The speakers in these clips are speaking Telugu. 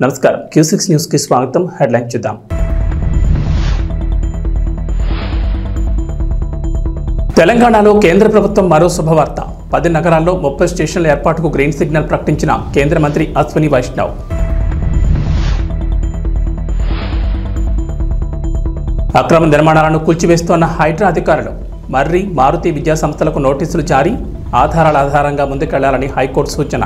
నమస్కారం Q6 న్యూస్ కి స్వాగతం. హెడ్లైన్ చూద్దాం. తెలంగాణలో కేంద్ర ప్రభుత్వం మరో శుభవార్త. 10 నగరాల్లో 30 స్టేషన్ల ఏర్పాటుకు గ్రీన్ సిగ్నల్ ప్రకటించిన కేంద్ర మంత్రి అశ్విని వైష్ణవ్. అక్రమ నిర్మాణాలను కూల్చివేస్తోన్న హైడ్రా అధికారులు. మర్రి మారుతి విద్యా సంస్థలకు నోటీసులు జారీ. ఆధారాల ఆధారంగా ముందుకెళ్లాలని హైకోర్టు సూచన.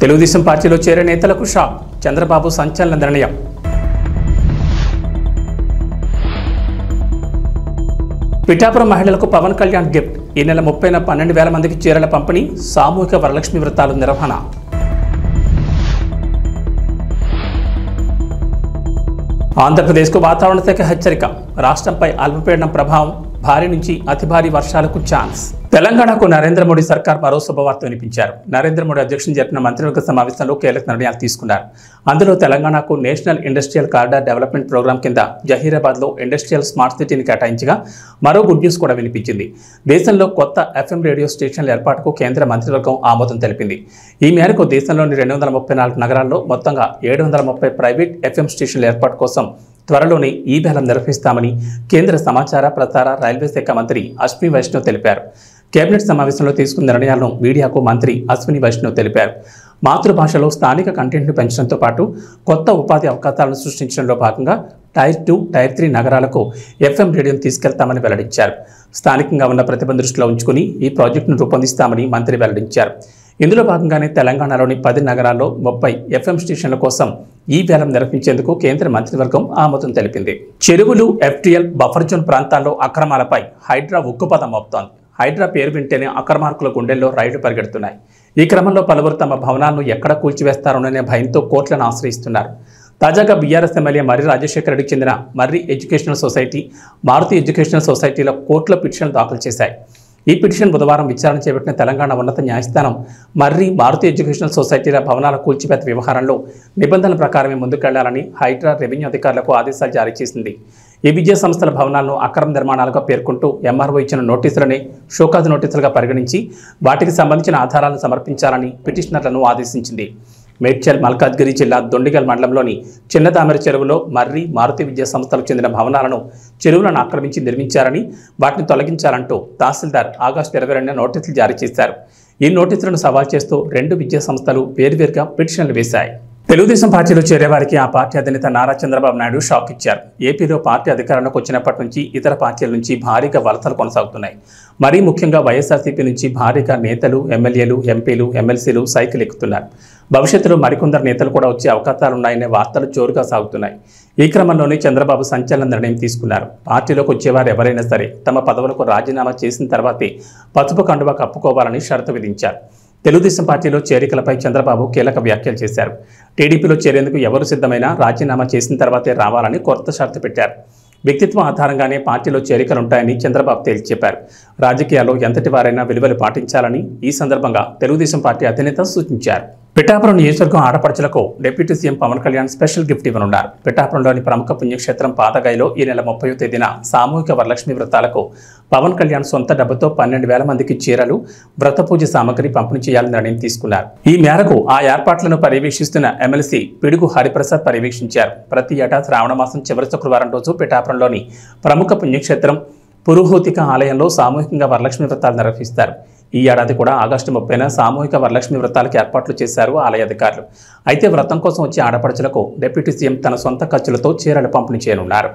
తెలుగుదేశం పార్టీలో చేరే నేతలకు షాక్. చంద్రబాబు సంచలన నిర్ణయం. పిఠాపురం మహిళలకు పవన్ కళ్యాణ్ గిఫ్ట్. ఈ నెల 30న 12,000 మందికి చీరల పంపిణీ. సామూహిక వరలక్ష్మి వ్రతాలు నిర్వహణ. ఆంధ్రప్రదేశ్కు వాతావరణ శాఖ హెచ్చరిక. రాష్ట్రంపై అల్పపీడనం ప్రభావం. భారీ నుంచి అతి భారీ వర్షాలకు ఛాన్స్. తెలంగాణకు నరేంద్ర మోడీ సర్కార్ మరో శుభవార్త వినిపించారు. నరేంద్ర మోడీ అధ్యక్షతన జరిపిన మంత్రివర్గ సమావేశంలో కీలక నిర్ణయాలు తీసుకున్నారు. అందులో తెలంగాణకు national industrial corridor development programme కింద జహీరాబాద్లో ఇండస్ట్రియల్ స్మార్ట్ సిటీని కేటాయించగా మరో గుడ్ న్యూస్ కూడా వినిపించింది. దేశంలో కొత్త FM రేడియో స్టేషన్ల ఏర్పాటుకు కేంద్ర మంత్రివర్గం ఆమోదం తెలిపింది. ఈ మేరకు దేశంలోని 234 నగరాల్లో మొత్తంగా 730 ప్రైవేట్ FM స్టేషన్ల ఏర్పాటు కోసం త్వరలోనే ఈ వేలం నిర్వహిస్తామని కేంద్ర సమాచార ప్రసార రైల్వే శాఖ మంత్రి అశ్విని వైష్ణవ్ తెలిపారు. కేబినెట్ సమావేశంలో తీసుకున్న నిర్ణయాలను మీడియాకు మంత్రి అశ్విని వైష్ణవ్ తెలిపారు. మాతృభాషలో స్థానిక కంటెంట్ను పెంచడంతో పాటు కొత్త ఉపాధి అవకాశాలను సృష్టించడంలో భాగంగా టైర్ 2, టైర్ 3 నగరాలకు FM రేడియోను తీసుకెళ్తామని వెల్లడించారు. స్థానికంగా ఉన్న ప్రతిభను దృష్టిలో ఉంచుకుని ఈ ప్రాజెక్టును రూపొందిస్తామని మంత్రి వెల్లడించారు. ఇందులో భాగంగానే తెలంగాణలోని 10 నగరాల్లో 30 FM స్టేషన్ల కోసం ఈ వేలం నిర్వహించేందుకు కేంద్ర మంత్రివర్గం ఆమోదం తెలిపింది. చెరువులు, FTL, బఫర్ జోన్ ప్రాంతాల్లో అక్రమాలపై హైడ్రా ఉక్కుపదం మోపుతోంది. హైడ్రా పేరు వింటేనే అక్రమార్కుల గుండెల్లో రైళ్లు పరిగెడుతున్నాయి. ఈ క్రమంలో పలువురు తమ భవనాలను ఎక్కడ కూల్చివేస్తారోననే భయంతో కోర్టులను ఆశ్రయిస్తున్నారు. తాజాగా బీఆర్ఎస్ ఎమ్మెల్యే మర్రి రాజశేఖర రెడ్డికి చెందిన మర్రి ఎడ్యుకేషనల్ సొసైటీ, మారుతి ఎడ్యుకేషనల్ సొసైటీల కోర్టులో పిటిషన్ దాఖలు చేశాయి. ఈ పిటిషన్ బుధవారం విచారణ చేపట్టిన తెలంగాణ ఉన్నత న్యాయస్థానం మర్రి, మారుతి ఎడ్యుకేషనల్ సొసైటీల భవనాల కూల్చివేత వ్యవహారంలో నిబంధనల ప్రకారమే ముందుకెళ్లాలని హైడ్రా రెవెన్యూ అధికారులకు ఆదేశాలు జారీ చేసింది. ఈ విద్యా సంస్థల భవనాలను అక్రమ నిర్మాణాలుగా పేర్కొంటూ MRO ఇచ్చిన నోటీసులనే షోకాజ్ నోటీసులుగా పరిగణించి వాటికి సంబంధించిన ఆధారాలను సమర్పించాలని పిటిషనర్లను ఆదేశించింది. మేడ్చల్, మల్కాజ్గిరి జిల్లా దొండిగల్ మండలంలోని చిన్న తామెర చెరువులో మర్రి, మారుతి విద్యా సంస్థలకు చెందిన భవనాలను చెరువులను ఆక్రమించి నిర్మించారని, వాటిని తొలగించాలంటూ తహసీల్దార్ ఆగస్టు 22న నోటీసులు జారీ చేశారు. ఈ నోటీసులను సవాల్ చేస్తూ 2 విద్యా సంస్థలు వేర్వేరుగా పిటిషన్లు వేశాయి. తెలుగుదేశం పార్టీలో చేరేవారికి ఆ పార్టీ అధినేత నారా చంద్రబాబు నాయుడు షాక్ ఇచ్చారు. ఏపీలో పార్టీ అధికారంలోకి వచ్చినప్పటి నుంచి ఇతర పార్టీల నుంచి భారీగా వలసలు కొనసాగుతున్నాయి. మరీ ముఖ్యంగా వైఎస్ఆర్సీపీ నుంచి భారీగా నేతలు, ఎమ్మెల్యేలు, ఎంపీలు, ఎమ్మెల్సీలు సైకిల్ ఎక్కుతున్నారు. భవిష్యత్తులో మరికొందరు నేతలు కూడా వచ్చే అవకాశాలున్నాయనే వార్తలు జోరుగా సాగుతున్నాయి. ఈ క్రమంలోనే చంద్రబాబు సంచలన నిర్ణయం తీసుకున్నారు. పార్టీలోకి వచ్చేవారు ఎవరైనా సరే తమ పదవులకు రాజీనామా చేసిన తర్వాతే పసుపు కండువా కప్పుకోవాలని షరతు విధించారు. తెలుగుదేశం పార్టీలో చేరికలపై చంద్రబాబు కీలక వ్యాఖ్యలు చేశారు. టీడీపీలో చేరేందుకు ఎవరు సిద్ధమైనా రాజీనామా చేసిన తర్వాతే రావాలని కొత్త షరతు పెట్టారు. వ్యక్తిత్వం ఆధారంగానే పార్టీలో చేరికలుంటాయని చంద్రబాబు తేల్చి చెప్పారు. రాజకీయాల్లో ఎంతటి వారైనా విలువలు పాటించాలని ఈ సందర్భంగా తెలుగుదేశం పార్టీ అధినేత సూచించారు. పిఠాపురం నియోజకవర్గం ఆడపడుచులకు deputy CM Pawan Kalyan special gift ఇవ్వనున్నారు. పిఠాపురంలోని ప్రముఖ పుణ్యక్షేత్రం పాతగాయిలో ఈ నెల 30వ తేదీన సామూహిక వరలక్ష్మి వ్రతాలకు పవన్ కళ్యాణ్ సొంత డబ్బుతో 12,000 మందికి చీరలు, వ్రత పూజ సామగ్రి పంపిణీ చేయాలని నిర్ణయం తీసుకున్నారు. ఈ మేరకు ఆ ఏర్పాట్లను పర్యవేక్షిస్తున్న ఎమ్మెల్సీ పిడుగు హరిప్రసాద్ పర్యవేక్షించారు. ప్రతి ఏటా శ్రావణ మాసం చివరి శుక్రవారం రోజు పిఠాపురంలోని ప్రముఖ పుణ్యక్షేత్రం పురుహూతిక ఆలయంలో సామూహికంగా వరలక్ష్మి వ్రతాలు నిర్వహిస్తారు. ఈ ఏడాది కూడా ఆగస్టు 30న సామూహిక వరలక్ష్మి వ్రతాలకు ఏర్పాట్లు చేశారు ఆలయ అధికారులు. అయితే వ్రతం కోసం వచ్చే ఆడపడుచులకు డిప్యూటీ సీఎం తన సొంత ఖర్చులతో చీరలు పంపిణీ చేయనున్నారు.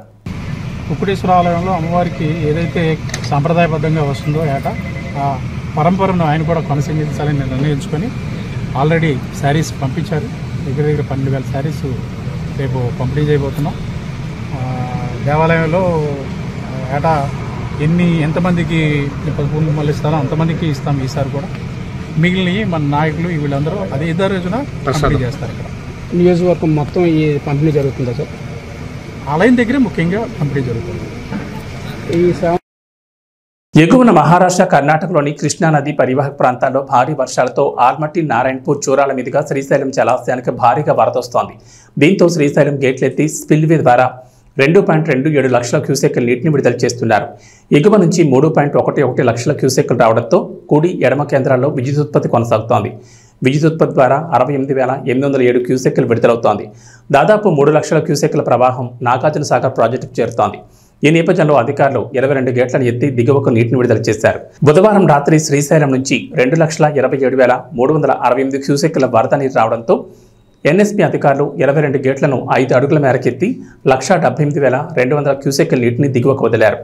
కుక్కుటేశ్వర ఆలయంలో అమ్మవారికి ఏదైతే సాంప్రదాయబద్ధంగా వస్తుందో ఏటా ఆ పరంపరను ఆయన కూడా కొనసాగించాలని నిర్ణయించుకొని ఆల్రెడీ శారీస్ పంపించారు. దగ్గర 12,000 శారీస్ రేపు పంపిణీ చేయబోతున్నాం. దేవాలయంలో ఏటా ఎంతమందికి కుంకుమలు ఇస్తారో అంతమందికి ఇస్తాం. ఈసారి కూడా మిగిలినవి మన నాయకులు వీళ్ళందరూ అదే ఇద్దరు రోజున పంపిణీ చేస్తారు. ఇక్కడ నియోజకవర్గం మొత్తం ఈ పంపిణీ జరుగుతుందా సార్? ఆలయం దగ్గరే ముఖ్యంగా పంపిణీ జరుగుతుంది. ఎగువన మహారాష్ట్ర, కర్ణాటకలోని కృష్ణానది పరివాహక ప్రాంతాల్లో భారీ వర్షాలతో ఆల్మట్టి, నారాయణపూర్, చూరాల మీదుగా శ్రీశైలం జలాశయానికి భారీగా వరదొస్తోంది. దీంతో శ్రీశైలం గేట్లెత్తి స్పిల్వే ద్వారా 2.27 లక్షల క్యూసెక్ నీటిని విడుదల చేస్తున్నారు. ఎగువ నుంచి 3.11 లక్షల క్యూసెక్లు రావడంతో కుడి ఎడమ కేంద్రాల్లో విద్యుదుత్పత్తి కొనసాగుతోంది. విద్యుదుత్పత్తి ద్వారా 68,807 క్యూసెక్లు విడుదలవుతోంది. దాదాపు 3 లక్షల క్యూసెక్ల ప్రవాహం నాగార్జున సాగర్ ప్రాజెక్టుకు చేరుతోంది. ఈ నేపథ్యంలో అధికారులు 22 గేట్లను ఎత్తి దిగువకు నీటిని విడుదల చేశారు. బుధవారం రాత్రి శ్రీశైలం నుంచి 2,27,368 క్యూసెక్ల వరద నీరు రావడంతో ఎన్ఎస్పీ అధికారులు 22 గేట్లను 5 అడుగుల మేరకెత్తి 1,78,200 క్యూసెక్ల నీటిని దిగువకు వదిలారు.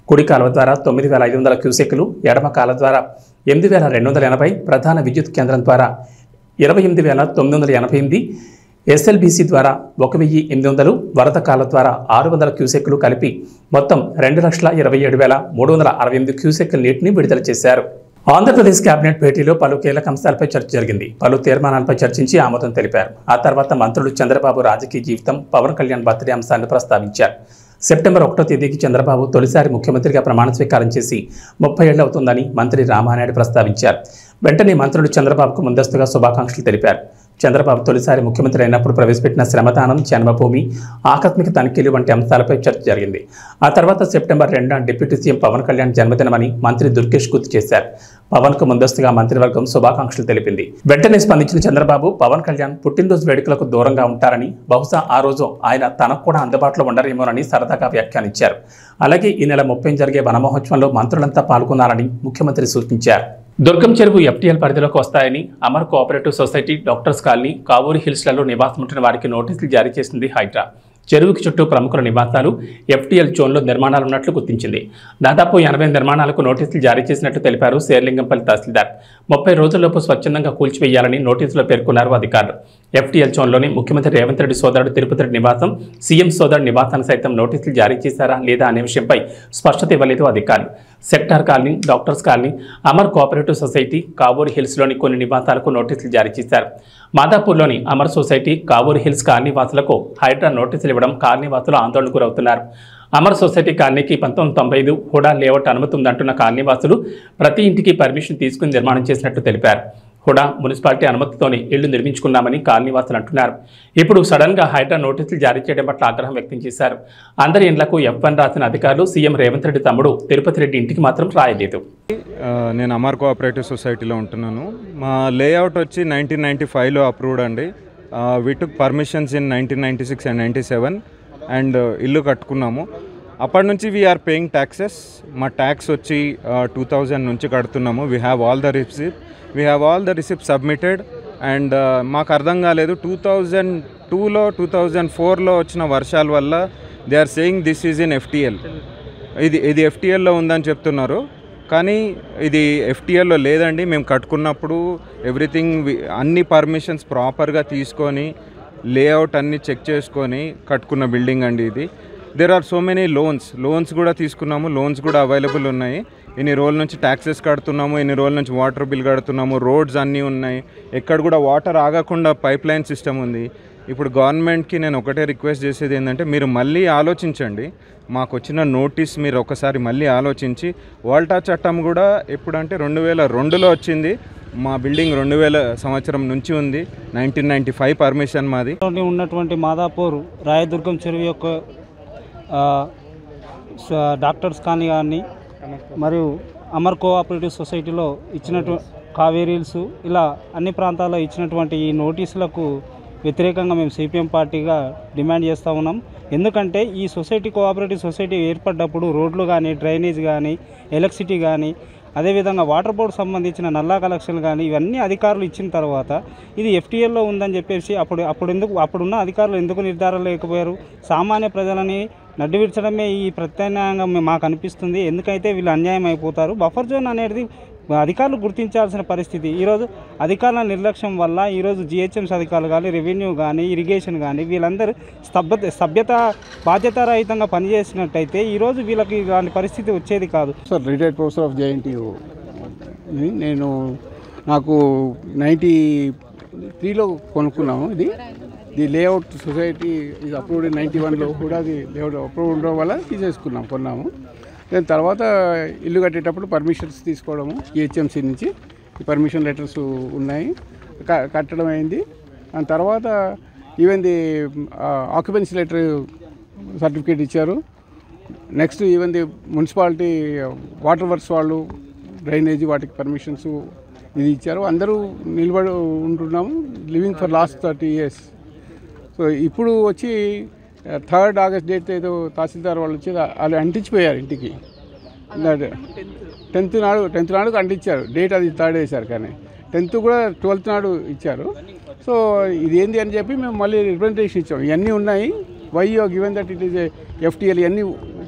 కుడి కాలువ ద్వారా 9,500 క్యూసెక్లు, ఎడమ కాలువ ద్వారా 8,280, ప్రధాన విద్యుత్ కేంద్రం ద్వారా 28,988, ఎస్ఎల్బీసీ ద్వారా 1,800, వరద కాలువ ద్వారా 600 క్యూసెక్లు కలిపి మొత్తం 2,27,368 క్యూసెక్ల నీటిని విడుదల చేశారు. ఆంధ్రప్రదేశ్ కేబినెట్ భేటీలో పలు కీలక అంశాలపై చర్చ జరిగింది. పలు తీర్మానాలపై చర్చించి ఆమోదం తెలిపారు. ఆ తర్వాత మంత్రులు చంద్రబాబు రాజకీయ జీవితం, పవన్ కళ్యాణ్ బర్త్డే అంశాన్ని ప్రస్తావించారు. సెప్టెంబర్ 1వ తేదీకి చంద్రబాబు తొలిసారి ముఖ్యమంత్రిగా ప్రమాణ స్వీకారం చేసి 30 ఏళ్లు అవుతుందని మంత్రి రామానాయుడు ప్రస్తావించారు. వెంటనే మంత్రులు చంద్రబాబుకు ముందస్తుగా శుభాకాంక్షలు తెలిపారు. చంద్రబాబు తొలిసారి ముఖ్యమంత్రి అయినప్పుడు ప్రవేశపెట్టిన శ్రమదానం, జన్మభూమి, ఆకస్మిక తనిఖీలు వంటి అంశాలపై చర్చ జరిగింది. ఆ తర్వాత సెప్టెంబర్ 2న డిప్యూటీ సీఎం పవన్ కళ్యాణ్ జన్మదినమని మంత్రి దుర్గేష్ గుర్తు చేశారు. పవన్ కు ముందస్తుగా మంత్రివర్గం శుభాకాంక్షలు తెలిపింది. వెంటనే స్పందించిన చంద్రబాబు పవన్ కళ్యాణ్ పుట్టినరోజు వేడుకలకు దూరంగా ఉంటారని, బహుశా ఆ రోజు ఆయన తనకు కూడా అందుబాటులో ఉండరేమోనని సరదాగా వ్యాఖ్యానించారు. అలాగే ఈ నెల 30న జరిగే వనమహోత్సవంలో మంత్రులంతా పాల్గొనాలని ముఖ్యమంత్రి సూచించారు. దుర్గం చెరువు ఎఫ్టీఎల్ పరిధిలోకి వస్తాయని Amar cooperative society, doctors colony, Kavuri హిల్స్లలో నివాసం ఉంటున్న వారికి నోటీసులు జారీ చేసింది హైడ్రా. చెరువుకి చుట్టూ ప్రముఖుల నివాసాలు, ఎఫ్టీఎల్ జోన్లో నిర్మాణాలు ఉన్నట్లు గుర్తించింది. దాదాపు 80 నిర్మాణాలకు నోటీసులు జారీ చేసినట్లు తెలిపారు శేర్లింగంపల్లి తహసీల్దార్. 30 రోజుల్లోపు స్వచ్ఛందంగా కూల్చివేయాలని నోటీసులో పేర్కొన్నారు అధికారులు. ఎఫ్టీఎల్ జోన్లోని ముఖ్యమంత్రి రేవంత్ రెడ్డి సోదరుడు తిరుపతి రెడ్డి నివాసం, సీఎం సోదరుడు నివాసాన్ని సైతం నోటీసులు జారీ చేశారా లేదా అనే విషయంపై స్పష్టత ఇవ్వలేదు అధికారులు. Sector colony, doctors colony, Amar cooperative society, Kavuri హిల్స్లోని కొన్ని నివాసాలకు నోటీసులు జారీ చేశారు. మాదాపూర్లోని Amar society, Kavuri hills colony వాసులకు హైడ్రా నోటీసులు ఇవ్వడం కాలనీ వాసులు ఆందోళనకు గురవుతున్నారు. అమర్ సొసైటీ కాలనీకి 1995 హుడా లేఅవుట్ అనుమతి ఉందంటున్న కాలనీ వాసులు ప్రతి ఇంటికి పర్మిషన్ తీసుకుని నిర్మాణం చేసినట్టు తెలిపారు. హుడా మున్సిపాలిటీ అనుమతితోనే ఇళ్లు నిర్మించుకున్నామని కాలనీవాసులు అంటున్నారు. ఇప్పుడు సడన్ గా హైడ్రా నోటీసులు జారీ చేయడం పట్ల ఆగ్రహం వ్యక్తం చేశారు. అందరి ఇండ్లకు F1 రాసిన అధికారులు సీఎం రేవంత్ రెడ్డి తమ్ముడు తిరుపతి రెడ్డి ఇంటికి మాత్రం రాయలేదు. నేను అమర్ కోఆపరేటివ్ సొసైటీలో ఉంటున్నాను. మా లేఅవుట్ వచ్చి 1995లో అప్రూవ్డ్ అండి. We took permissions in 1996 and 97 and ఇల్లు కట్టుకున్నాము. అప్పటి నుంచి వీఆర్ పేయింగ్ ట్యాక్సెస్. మా ట్యాక్స్ వచ్చి 2000 నుంచి కడుతున్నాము. We have all the receipt submitted. And మాకు అర్థం కాలేదు 2002లో 2004లో వచ్చిన వర్షాల వల్ల they are saying this is in FTL. ఇది ఎఫ్టీఎల్లో ఉందని చెప్తున్నారు, కానీ ఇది ఎఫ్టీఎల్లో లేదండి. మేము కట్టుకున్నప్పుడు ఎవ్రీథింగ్ అన్ని పర్మిషన్స్ ప్రాపర్గా తీసుకొని లేఅవుట్ అన్ని చెక్ చేసుకొని కట్టుకున్న బిల్డింగ్ అండి ఇది. There are so many loans కూడా తీసుకున్నాము. లోన్స్ కూడా అవైలబుల్ ఉన్నాయి. ఇన్ని రోజుల నుంచి ట్యాక్సెస్ కడుతున్నాము, ఇన్ని రోజుల నుంచి వాటర్ బిల్ కడుతున్నాము. రోడ్స్ అన్నీ ఉన్నాయి. ఎక్కడ కూడా వాటర్ ఆగకుండా పైప్ లైన్ సిస్టమ్ ఉంది. ఇప్పుడు గవర్నమెంట్కి నేను ఒకటే రిక్వెస్ట్ చేసేది ఏంటంటే, మీరు మళ్ళీ ఆలోచించండి. మాకు వచ్చిన నోటీస్ మీరు ఒకసారి మళ్ళీ ఆలోచించి, వాల్టా చట్టం కూడా ఎప్పుడంటే 2002లో వచ్చింది. మా బిల్డింగ్ 2000 సంవత్సరం నుంచి ఉంది. 1995 పర్మిషన్ మాది. ఉన్నటువంటి మాదాపూర్ రాయదుర్గం చెరువు యొక్క డాక్టర్స్ కాలనీ కానీ మరియు అమర్ కోఆపరేటివ్ సొసైటీలో ఇచ్చినటువంటి కావేరీ హిల్స్ ఇలా అన్ని ప్రాంతాల్లో ఇచ్చినటువంటి ఈ నోటీసులకు వ్యతిరేకంగా మేము సిపిఎం పార్టీగా డిమాండ్ చేస్తూ ఉన్నాం. ఎందుకంటే ఈ కోఆపరేటివ్ సొసైటీ ఏర్పడ్డప్పుడు రోడ్లు కానీ, డ్రైనేజ్ కానీ, ఎలక్ట్రిసిటీ కానీ, అదేవిధంగా వాటర్ బోర్డు సంబంధించిన నల్లా కలెక్షన్ కానీ ఇవన్నీ అధికారులు ఇచ్చిన తర్వాత ఇది ఎఫ్టీఎల్లో ఉందని చెప్పేసి అప్పుడున్న అధికారులు ఎందుకు నిర్ధారణ లేకపోయారు? సామాన్య ప్రజలని నడ్డివిడ్చడమే ఈ ప్రత్యామ్నాయంగా మాకు అనిపిస్తుంది. ఎందుకైతే వీళ్ళు అన్యాయం అయిపోతారు. బఫర్ జోన్ అనేది అధికారులు గుర్తించాల్సిన పరిస్థితి. ఈరోజు అధికారుల నిర్లక్ష్యం వల్ల ఈరోజు జిహెచ్ఎంసీ అధికారులు కానీ, రెవెన్యూ కానీ, ఇరిగేషన్ కానీ వీళ్ళందరూ బాధ్యతారహితంగా పనిచేసినట్టయితే ఈరోజు వీళ్ళకి ఇలాంటి పరిస్థితి వచ్చేది కాదు. Sir, retired professor of JNTU. నాకు 93లో కొనుక్కున్నాము. ది లేఅవుట్ సొసైటీ ఇది అప్రూవ్డ్ 91లో కూడా అది లేఅవుట్ అప్రూవ్డ్ ఉండడం వల్ల కొన్నాము. దాని తర్వాత ఇల్లు కట్టేటప్పుడు పర్మిషన్స్ తీసుకోవడము GHMC నుంచి ఈ పర్మిషన్ లెటర్స్ ఉన్నాయి, కట్టడం అయింది. దాని తర్వాత even the occupancy letter certificate ఇచ్చారు. Next even the municipality water works వాళ్ళు డ్రైనేజీ వాటికి పర్మిషన్స్ ఇది ఇచ్చారు. అందరూ నిలబడి ఉంటున్నాము living for last 30 years. So ఇప్పుడు వచ్చి 3rd August డేట్ ఏదో తహసీల్దార్ వాళ్ళు వచ్చి వాళ్ళు అంటించిపోయారు ఇంటికి. 10th నాడు అంటించారు. డేట్ అది 3rd వేశారు, కానీ 10th కూడా 12th నాడు ఇచ్చారు. సో ఇది ఏంది అని చెప్పి మేము మళ్ళీ రిప్రజెంటేషన్ ఇచ్చాము. ఇవన్నీ ఉన్నాయి. Why you given that it is FTL ఇవన్నీ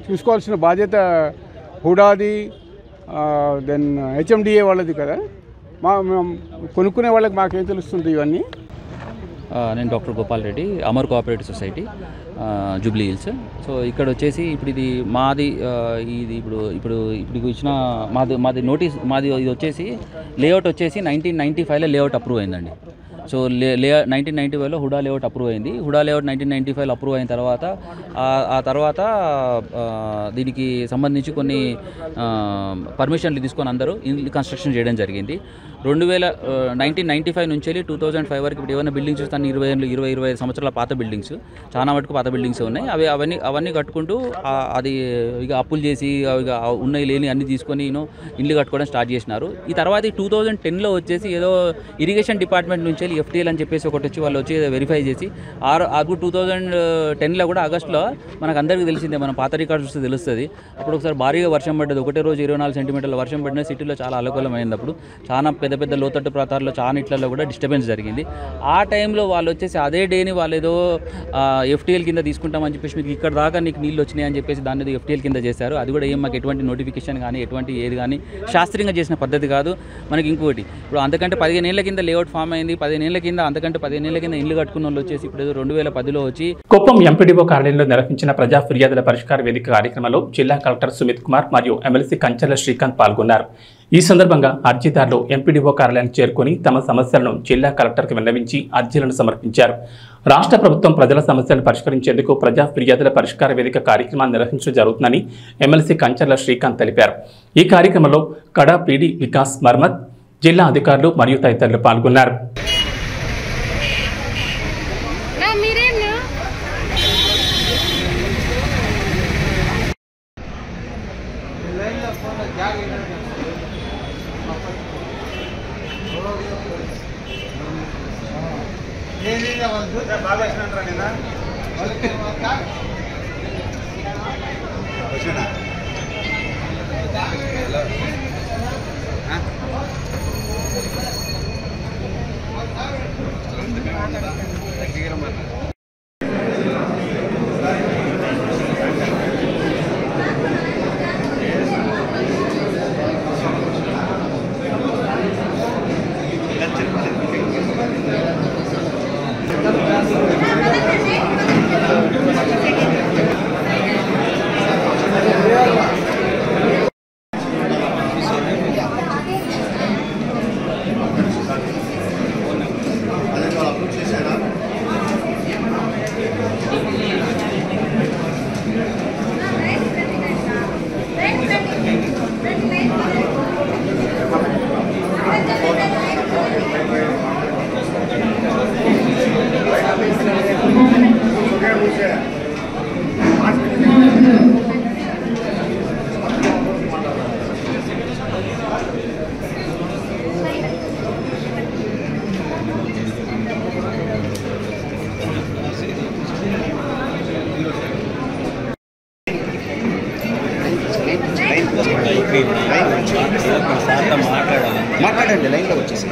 చూసుకోవాల్సిన బాధ్యత హుడాది దెన్ HMDA వాళ్ళది కదా. కొనుక్కునే వాళ్ళకి మాకేం తెలుస్తుంది ఇవన్నీ. నేను doctor Gopal Reddy, Amar cooperative society, Jubilee hills. So ఇక్కడ వచ్చేసి ఇప్పుడు ఇది మాది ఇది ఇప్పుడు ఇచ్చిన మాది నోటీస్ ఇది వచ్చేసి లేఅవుట్ వచ్చేసి 1995లో లేఅవుట్ అప్రూవ్ అయిందండి. సో 1995లో హుడా లేఅవుట్ అప్రూవ్ అయింది. హుడా లేఅవుట్ 1995లో అప్రూవ్ అయిన తర్వాత ఆ తర్వాత దీనికి సంబంధించి కొన్ని పర్మిషన్లు తీసుకొని అందరూ ఇల్లు కన్స్ట్రక్షన్ చేయడం జరిగింది. 1995 నుంచి 2005 వరకు ఇప్పుడు ఏమైనా బిల్డింగ్స్ చూస్తాను 20-25 సంవత్సరాల పాత బిల్డింగ్స్, చాలా మటుకు పాత బిల్డింగ్స్ ఉన్నాయి. అవన్నీ కట్టుకుంటూ అది ఇక అప్పులు చేసి ఇక ఉన్నాయి లేని అన్ని తీసుకొని ఇల్లు కట్టుకోవడం స్టార్ట్ చేసినారు. ఈ తర్వాత 2010లో వచ్చేసి ఏదో ఇరిగేషన్ డిపార్ట్మెంట్ నుంచి FTL అని చెప్పేసి ఒకటి వచ్చి వాళ్ళు వచ్చి వెరిఫై చేసి అప్పుడు 2010లో కూడా ఆగస్టులో మనకు అందరికీ తెలిసిందే, మనం పాత రికార్డ్స్ చూస్తే తెలుస్తుంది. అప్పుడు ఒకసారి భారీగా వర్షం పడ్డది. ఒకటే రోజు 24 సెంటీమీటర్ల వర్షం పడిన సిటీలో చాలా అల్లకల్లం అయింది. అప్పుడు చాలా పెద్ద లోతట్టు ప్రాంతాల్లో చాలా ఇట్లలో కూడా డిస్టర్బెన్స్ జరిగింది. ఆ టైంలో వాళ్ళు వచ్చేసి అదే డేని వాళ్ళు ఏదో FTL కింద తీసుకుంటామని చెప్పేసి మీకు ఇక్కడ దాకా నీకు నీళ్ళు వచ్చినాయి అని చెప్పేసి దాన్ని ఏదో FTL కింద చేశారు. అది కూడా మాకు ఎటువంటి నోటిఫికేషన్ కానీ ఎటువంటి ఏది కానీ శాస్త్రీయంగా చేసిన పద్ధతి కాదు. మనకి ఇంకోటి ఇప్పుడు అంతకంటే 15 ఏళ్ల కింద లేఅవుట్ ఫామ్ అయింది. 15 ఏళ్ల కింద అంతకంటే 15 ఏళ్ల కింద ఇల్లు కట్టుకున్న వాళ్ళు వచ్చేసి ఇప్పుడు 2010లో వచ్చి కుప్పం ఎంపీడీఓ కార్యాలయంలో నిర్వహించిన ప్రజా ఫిర్యాదుల పరిష్కార వేదిక కార్యక్రమంలో జిల్లా కలెక్టర్ సుమిత్ కుమార్ మరియు ఎమ్మెల్సీ కంచర్ల శ్రీకాంత్ పాల్గొన్నారు. ఈ సందర్భంగా అర్జీదారులు ఎంపీడీఓ కార్యాలయానికి చేరుకుని తమ సమస్యలను జిల్లా కలెక్టర్కి విన్నవించి అర్జీలను సమర్పించారు. రాష్ట్ర ప్రభుత్వం ప్రజల సమస్యలను పరిష్కరించేందుకు ప్రజా ఫిర్యాదుల పరిష్కార వేదిక కార్యక్రమాన్ని నిర్వహించడం జరుగుతుందని ఎమ్మెల్సీ కంచర్ల శ్రీకాంత్ తెలిపారు. ఈ కార్యక్రమంలో కడా పీడీ వికాస్ మర్మత్, జిల్లా అధికారులు మరియు తదితరులు పాల్గొన్నారు. మాట్లాడండి లైన్లో వచ్చేసి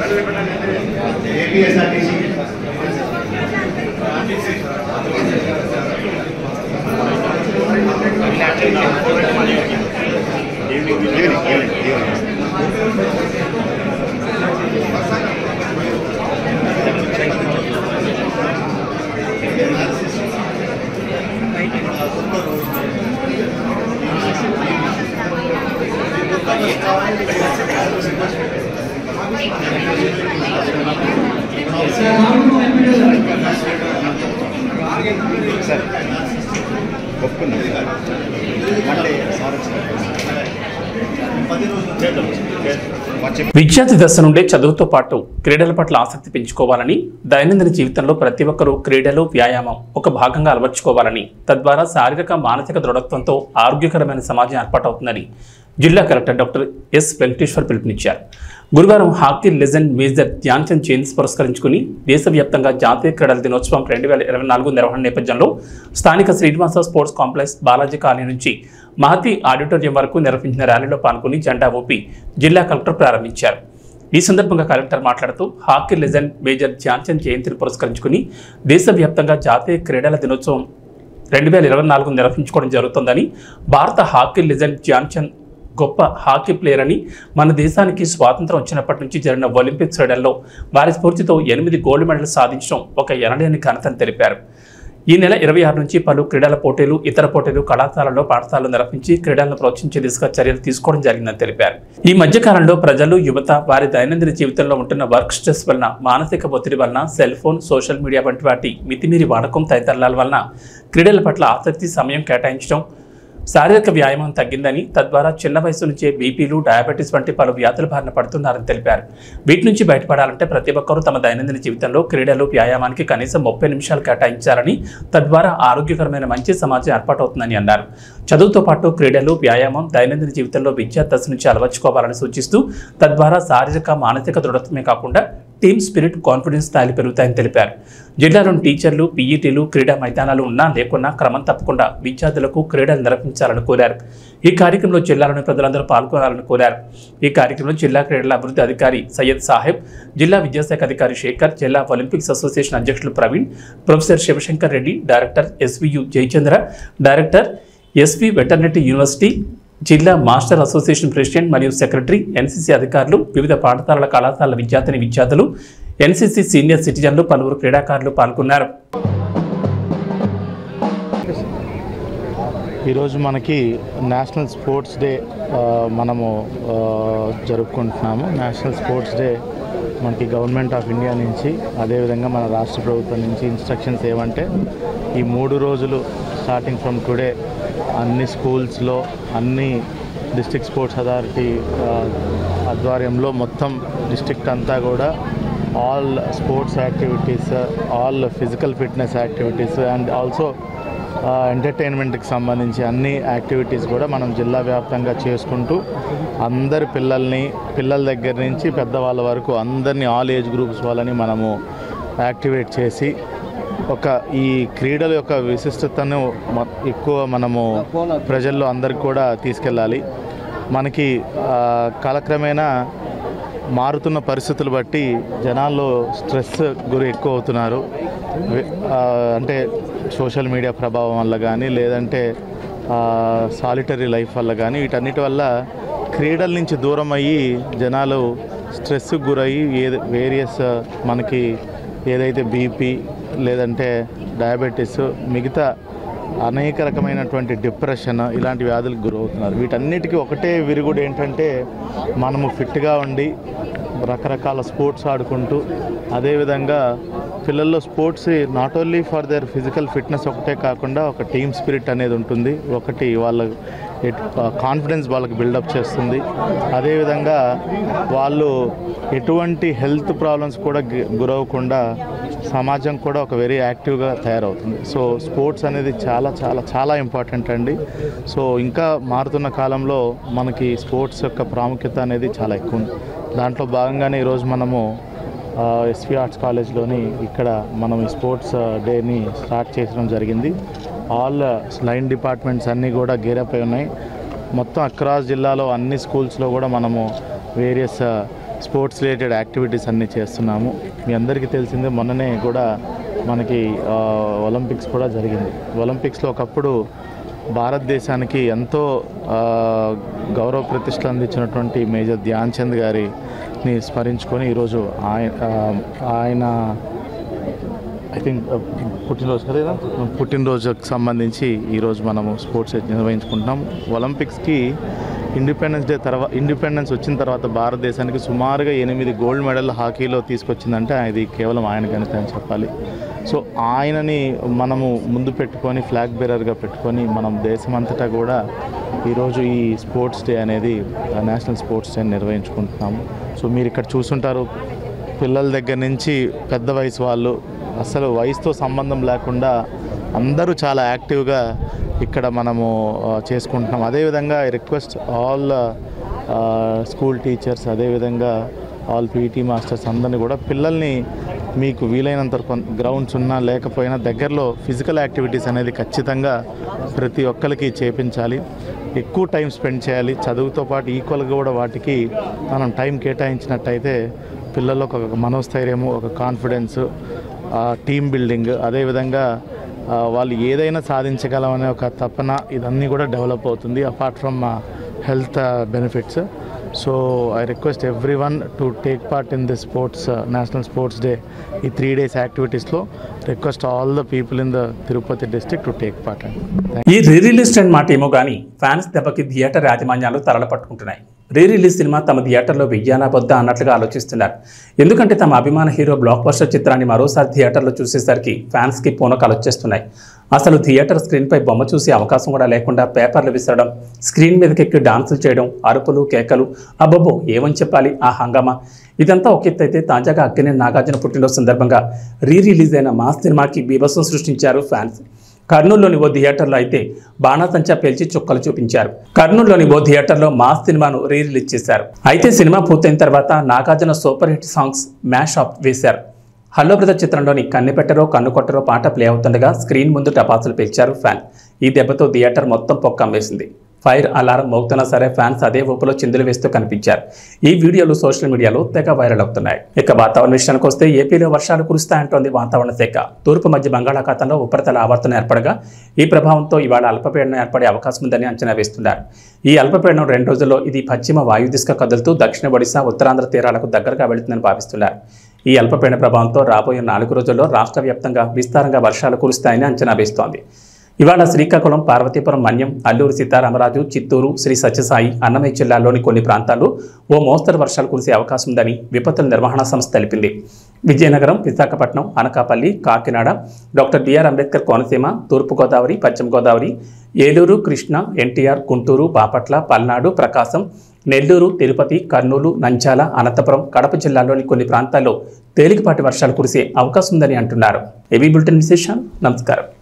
సార్ ఒప్పుకున్నాం మండే సార్ వచ్చిన 10 రోజులు విద్యార్థి దశ నుండే చదువుతో పాటు క్రీడల పట్ల ఆసక్తి పెంచుకోవాలని, దైనందిన జీవితంలో ప్రతి ఒక్కరూ క్రీడలు, వ్యాయామం ఒక భాగంగా అలవర్చుకోవాలని, తద్వారా శారీరక మానసిక దృఢత్వంతో ఆరోగ్యకరమైన సమాజం ఏర్పాటవుతుందని జిల్లా కలెక్టర్ డాక్టర్ ఎస్ వెంకటేశ్వర్ పిలుపునిచ్చారు. గురువారం hockey legend major Dhyan Chand జయంతి పురస్కరించుకుని దేశవ్యాప్తంగా జాతీయ క్రీడల దినోత్సవం 2024 నిర్వహణ నేపథ్యంలో స్థానిక Srinivasa sports complex Balaji colony నుంచి మహతి ఆడిటోరియం వరకు నిర్వహించిన ర్యాలీలో పాల్గొని జెండా ఊపి జిల్లా కలెక్టర్ ప్రారంభించారు. ఈ సందర్భంగా కలెక్టర్ మాట్లాడుతూ hockey legend major Dhyan Chand జయంతిని పురస్కరించుకుని దేశవ్యాప్తంగా జాతీయ క్రీడల దినోత్సవం 2024 నిర్వహించుకోవడం జరుగుతుందని, భారత హాకీ లెజెండ్ ధ్యాన్ చంద్ గొప్ప హాకీ ప్లేయర్ అని, మన దేశానికి స్వాతంత్రం వచ్చినప్పటి నుంచి జరిగిన ఒలింపిక్స్ క్రీడల్లో వారి స్ఫూర్తితో 8 గోల్డ్ మెడల్ సాధించడం ఒక ఎనలేని ఘనతని తెలిపారు. ఈ నెల 26 నుంచి పలు క్రీడల పోటీలు, ఇతర పోటీలు కళాశాలల్లో, పాఠశాలలో నిర్వహించి క్రీడలను ప్రోత్సహించే దిశగా చర్యలు తీసుకోవడం జరిగిందని తెలిపారు. ఈ మధ్యకాలంలో ప్రజలు, యువత వారి దైనందిన జీవితంలో ఉంటున్న వర్క్ స్ట్రెస్ వలన, మానసిక ఒత్తిడి వలన, సెల్ ఫోన్, సోషల్ మీడియా వంటి వాటి మితిమీరి వాడకం తదితరాల వలన క్రీడల పట్ల ఆసక్తి, సమయం కేటాయించడం, శారీరక వ్యాయామం తగ్గిందని, తద్వారా చిన్న వయసు నుంచే బీపీలు, డయాబెటీస్ వంటి పలు వ్యాధుల బారిన పడుతున్నారని తెలిపారు. వీటి నుంచి బయటపడాలంటే ప్రతి ఒక్కరూ తమ దైనందిన జీవితంలో క్రీడలు, వ్యాయామానికి కనీసం 30 నిమిషాలు కేటాయించాలని, తద్వారా ఆరోగ్యకరమైన మంచి సమాజం ఏర్పాటవుతుందని అన్నారు. చదువుతో పాటు క్రీడలు, వ్యాయామం దైనందిన జీవితంలో విద్యార్థి దశ నుంచి అలవర్చుకోవాలని సూచిస్తూ, తద్వారా శారీరక, మానసిక దృఢత్వమే కాకుండా టీమ్ స్పిరిట్, కాన్ఫిడెన్స్ స్థాయిలు పెరుగుతాయని తెలిపారు. జిల్లాలోని టీచర్లు, పీఈటీలు క్రీడా మైదానాలు ఉన్నా లేకున్నా క్రమం తప్పకుండా విద్యార్థులకు క్రీడలు నిర్వహించాలని కోరారు. ఈ కార్యక్రమంలో జిల్లాలోని ప్రజలందరూ పాల్గొనాలని కోరారు. ఈ కార్యక్రమంలో జిల్లా క్రీడల అభివృద్ధి అధికారి సయ్యద్ సాహెబ్, జిల్లా విద్యాశాఖ అధికారి శేఖర్, జిల్లా ఒలింపిక్స్ అసోసియేషన్ అధ్యక్షులు Praveen, professor Shivashankar Reddy, director SVU Jayachandra, director SV veterinary university, జిల్లా మాస్టర్ అసోసియేషన్ ప్రెసిడెంట్ మరియు సెక్రటరీ, ఎన్సీసీ అధికారులు, వివిధ పాఠశాలల, కళాశాలల విద్యార్థులు, ఎన్సీసీ సీనియర్ సిటిజన్లు, పలువురు క్రీడాకారులు పాల్గొన్నారు. ఈరోజు మనకి నేషనల్ స్పోర్ట్స్ డే మనము జరుపుకుంటున్నాము. నేషనల్ స్పోర్ట్స్ డే మనకి గవర్నమెంట్ ఆఫ్ ఇండియా నుంచి, అదేవిధంగా మన రాష్ట్ర ప్రభుత్వం నుంచి ఇన్స్ట్రక్షన్స్ ఏమంటే, ఈ 3 రోజులు స్టార్టింగ్ ఫ్రమ్ టుడే అన్ని స్కూల్స్లో, అన్ని డిస్ట్రిక్ట్ స్పోర్ట్స్ అథారిటీ ఆధ్వర్యంలో మొత్తం డిస్ట్రిక్ట్ అంతా కూడా all sports activities, all physical fitness activities and also ఎంటర్టైన్మెంట్కి సంబంధించి అన్ని యాక్టివిటీస్ కూడా మనం జిల్లా వ్యాప్తంగా చేసుకుంటూ అందరి పిల్లల దగ్గర నుంచి పెద్దవాళ్ళ వరకు అందరినీ, ఆల్ ఏజ్ గ్రూప్స్ వాళ్ళని మనము యాక్టివేట్ చేసి ఈ క్రీడల యొక్క విశిష్టతను ఎక్కువ మనము ప్రజల్లో అందరికి కూడా తీసుకెళ్ళాలి. మనకి కాలక్రమేణా మారుతున్న పరిస్థితులు బట్టి జనాల్లో స్ట్రెస్ గురి ఎక్కువ అవుతున్నారు. అంటే సోషల్ మీడియా ప్రభావం వల్ల కానీ, లేదంటే సాలిటరీ లైఫ్ వల్ల కానీ, వీటన్నిటి వల్ల క్రీడల నుంచి దూరం అయ్యి జనాలు స్ట్రెస్కి గురయ్యి వేరియస్ మనకి ఏదైతే బీపీ, లేదంటే డయాబెటీస్, మిగతా అనేక రకమైనటువంటి డిప్రెషన్, ఇలాంటి వ్యాధులకు గురవుతున్నారు. వీటన్నిటికీ ఒకటే విరుగుడు ఏంటంటే, మనము ఫిట్గా ఉండి రకరకాల స్పోర్ట్స్ ఆడుకుంటూ, అదేవిధంగా పిల్లల్లో sports not only for their physical fitness ఒకటే కాకుండా ఒక టీమ్ స్పిరిట్ అనేది ఉంటుంది. ఒకటి వాళ్ళ కాన్ఫిడెన్స్ వాళ్ళకి బిల్డప్ చేస్తుంది. అదేవిధంగా వాళ్ళు ఎటువంటి హెల్త్ ప్రాబ్లమ్స్ కూడా గురవకుండా సమాజం కూడా ఒక వెరీ యాక్టివ్గా తయారవుతుంది. సో స్పోర్ట్స్ అనేది చాలా చాలా చాలా ఇంపార్టెంట్ అండి. సో ఇంకా మారుతున్న కాలంలో మనకి స్పోర్ట్స్ యొక్క ప్రాముఖ్యత అనేది చాలా ఎక్కువ ఉంది. దాంట్లో భాగంగానే ఈరోజు మనము ఎస్వి ఆర్ట్స్ కాలేజ్లోని ఇక్కడ మనం ఈ స్పోర్ట్స్ డేని స్టార్ట్ చేయడం జరిగింది. ఆల్ లైన్ డిపార్ట్మెంట్స్ అన్నీ కూడా గేరప్ అయి ఉన్నాయి. మొత్తం అక్రాస్ జిల్లాలో అన్ని స్కూల్స్లో కూడా మనము వేరియస్ స్పోర్ట్స్ రిలేటెడ్ యాక్టివిటీస్ అన్నీ చేస్తున్నాము. మీ అందరికీ తెలిసిందే, మొన్ననే కూడా మనకి ఒలింపిక్స్ కూడా జరిగింది. ఒలింపిక్స్లో ఒకప్పుడు భారతదేశానికి ఎంతో గౌరవ ప్రతిష్టలు అందించినటువంటి మేజర్ ధ్యాన్ చంద్ గారిని స్మరించుకొని ఈరోజు ఆయన ఐ థింక్ పుట్టినరోజు కదా, పుట్టినరోజుకి సంబంధించి ఈరోజు మనము స్పోర్ట్స్ నిర్వహించుకుంటున్నాం. ఒలింపిక్స్కి ఇండిపెండెన్స్ వచ్చిన తర్వాత భారతదేశానికి సుమారుగా 8 గోల్డ్ మెడల్ హాకీలో తీసుకొచ్చిందంటే ఇది కేవలం ఆయన ఘనత అని చెప్పాలి. సో ఆయనని మనము ముందు పెట్టుకొని ఫ్లాగ్ బేరర్గా పెట్టుకొని మనం దేశమంతటా కూడా ఈరోజు ఈ స్పోర్ట్స్ డే అనేది నేషనల్ స్పోర్ట్స్ డే నిర్వహించుకుంటున్నాము. సో మీరు ఇక్కడ చూసుంటారు, పిల్లల దగ్గర నుంచి పెద్ద వయసు వాళ్ళు, అసలు వయసుతో సంబంధం లేకుండా అందరూ చాలా యాక్టివ్గా ఇక్కడ మనము చేసుకుంటున్నాం. అదేవిధంగా I request all school teachers, అదేవిధంగా ఆల్ పీటీ మాస్టర్స్ అందరినీ కూడా పిల్లల్ని మీకు వీలైనంత గ్రౌండ్స్ ఉన్నా లేకపోయినా దగ్గరలో ఫిజికల్ యాక్టివిటీస్ అనేది ఖచ్చితంగా ప్రతి ఒక్కరికి చేపించాలి. ఎక్కువ టైం స్పెండ్ చేయాలి. చదువుతో పాటు ఈక్వల్గా కూడా వాటికి మనం టైం కేటాయించినట్టయితే పిల్లల్లో ఒక మనోస్థైర్యము, ఒక కాన్ఫిడెన్స్, టీమ్ బిల్డింగ్, అదేవిధంగా వాళ్ళు ఏదైనా సాధించగలమనే ఒక తపన, ఇదన్నీ కూడా డెవలప్ అవుతుంది apart from health benefits. So I request everyone to take part in this sports national sports day. ఈ 3 days యాక్టివిటీస్లో request all the people in the Tirupati district to take part. ఈ రీ రిలీజ్ ట్రెండ్ మాట ఏమో కానీ ఫ్యాన్స్ దెబ్బకి థియేటర్ యాజమాన్యాలు తరల పట్టుకుంటున్నాయి. రీ రిలీజ్ సినిమా తమ థియేటర్లో వెయ్యానా వద్దా అన్నట్లుగా ఆలోచిస్తున్నారు. ఎందుకంటే తమ అభిమాన హీరో బ్లాక్ బస్టర్ చిత్రాన్ని మరోసారి థియేటర్లో చూసేసరికి ఫ్యాన్స్కి పూనకాలు వచ్చేస్తున్నాయి. అసలు థియేటర్ స్క్రీన్పై బొమ్మ చూసే అవకాశం కూడా లేకుండా పేపర్లు విసరడం, స్క్రీన్ మీదకెక్కి డాన్సులు చేయడం, అరుపులు కేకలు, అబ్బబ్బో ఏమని చెప్పాలి ఆ హంగామా. ఇదంతా ఒక ఎత్తు అయితే తాజాగా అక్కినేని నాగార్జున పుట్టినరోజు సందర్భంగా రీ రిలీజ్ అయిన మాస్ సినిమాకి బీభత్సం సృష్టించారు ఫ్యాన్స్. కర్నూలులోని ఓ థియేటర్లో అయితే బాణాసంచా పేల్చి చుక్కలు చూపించారు. కర్నూలులోని ఓ థియేటర్లో మాస్ సినిమాను రీ రిలీజ్ చేశారు. అయితే సినిమా పూర్తయిన తర్వాత Nagarjuna super hit songs mash up వేశారు. హలో బ్రదర్ చిత్రంలోని కన్నెపెట్టరో కన్ను కొట్టరో పాట ప్లే అవుతుండగా స్క్రీన్ ముందు టపాసులు పేల్చారు ఫ్యాన్. ఈ దెబ్బతో థియేటర్ మొత్తం పొక్కమ్మేసింది. ఫైర్ అలారం మోగుతున్నా సరే ఫ్యాన్స్ అదే ఊపులో చిందులు వేస్తూ కనిపించారు. ఈ వీడియోలు సోషల్ మీడియాలో తెగ వైరల్ అవుతున్నాయి. ఇక వాతావరణ విషయానికి వస్తే ఏపీలో వర్షాలు కురుస్తాయంటోంది వాతావరణ శాఖ. తూర్పు మధ్య బంగాళాఖాతంలో ఉపరితల ఆవర్తనం ఏర్పడగా ఈ ప్రభావంతో ఇవాళ అల్పపీడనం ఏర్పడే అవకాశం ఉందని అంచనా వేస్తున్నారు. ఈ అల్పపీడనం 2 రోజుల్లో ఇది పశ్చిమ వాయు దిశగా కదులుతూ దక్షిణ ఒడిశా, ఉత్తరాంధ్ర తీరాలకు దగ్గరగా వెళుతుందని భావిస్తున్నారు. ఈ అల్పపీడన ప్రభావంతో రాబోయే 4 రోజుల్లో రాష్ట్ర వ్యాప్తంగా విస్తారంగా వర్షాలు కురుస్తాయని అంచనా వేస్తోంది. ఇవాళ శ్రీకాకుళం, పార్వతీపురం, మన్యం, అల్లూరు సీతారామరాజు, చిత్తూరు, శ్రీ సత్యసాయి, అన్నమయ్య జిల్లాల్లోని కొన్ని ప్రాంతాల్లో ఓ మోస్తరు వర్షాలు కురిసే అవకాశం ఉందని విపత్తుల నిర్వహణ సంస్థ తెలిపింది. విజయనగరం, విశాఖపట్నం, అనకాపల్లి, కాకినాడ, డాక్టర్ బిఆర్ అంబేద్కర్ కోనసీమ, తూర్పుగోదావరి, పశ్చిమ గోదావరి, ఏలూరు, కృష్ణా, ఎన్టీఆర్, గుంటూరు, బాపట్ల, పల్నాడు, ప్రకాశం, నెల్లూరు, తిరుపతి, కర్నూలు, నంద్యాల, అనంతపురం, కడప జిల్లాల్లోని కొన్ని ప్రాంతాల్లో తేలికపాటి వర్షాలు కురిసే అవకాశం ఉందని అంటున్నారు. ఏవీ బులెటిన్ విశేషాలు. నమస్కారం.